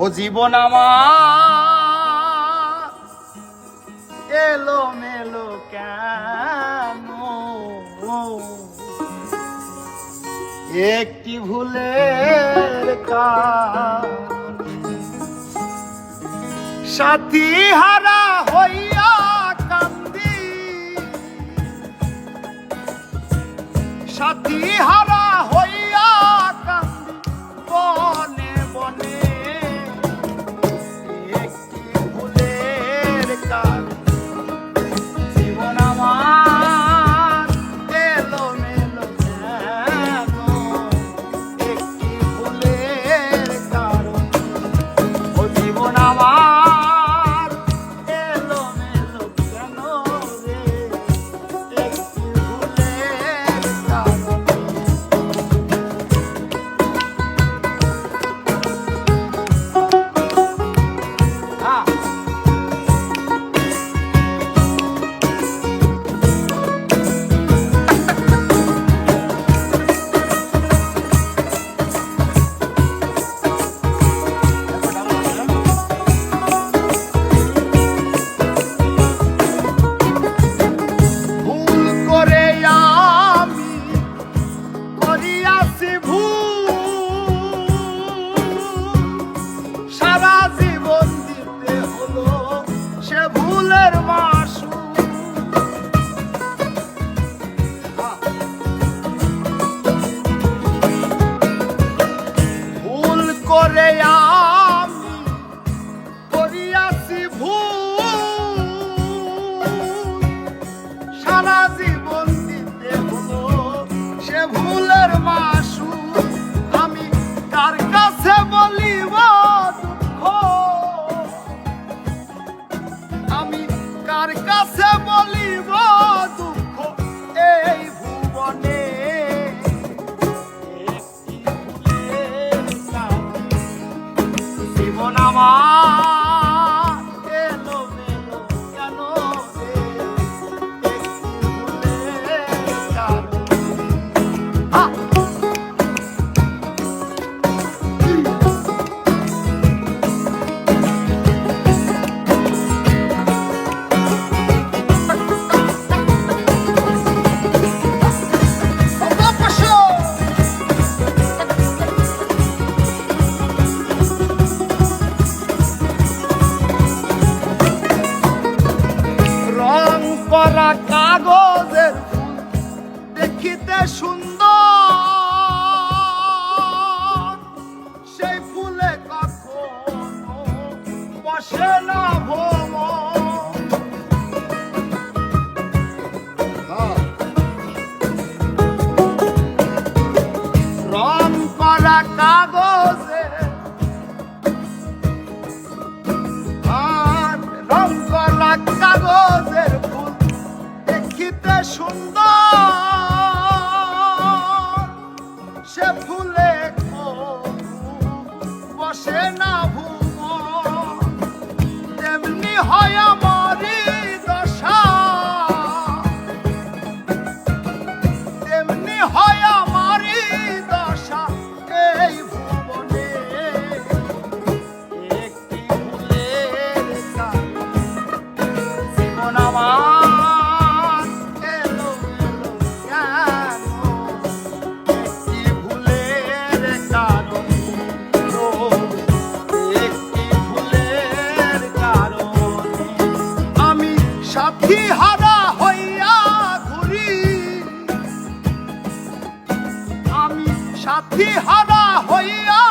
ও জীবন আমার এলো মেলো কেন, একটি ভুলের কারণে সাথী হারা হইয়া কান্দি, সাথী হারা হইয়া কান্দি বনে বনে, একটি ভুলের কারণে জীবন আমার এলো মেলো কেন, একটি ভুলের কারণে ও জীবন আমার এলো মেলো কেন রে, একটি ভুলের কারণে। করে আমি করিয়াছি ভুল, সারা জীবন দিতে হলো সে ভুলের মাসুল। আমি কার কাছে বলিব দুঃখ, আমি কার কাছে বলিব দুঃখ এই ভুবনে, জীবন আমার এলো মেলো কেন রে, একটি ভুলের কারণে। করা কাগজের ফুল দেখিতে সুন্দর, সেই ফুলে কখনো বসে না ভ্রমর। রং করা কাগজে রং করা কাগজের ফুল দেখিতে সুন্দর, সে ফুলে বসে না ভুবন। তেমনি হয় আমারই দশা, তেমনি হয় আমারই দশা এই ভুবনে, একটি ভুলের কারণে জীবন আমার এলো মেলো কেন, একটি ভুলের কারণে, একটি ভুলের কারণে আমি সাথী হারা হইয়া ঘুরি, আমি সাথী হারা হইয়া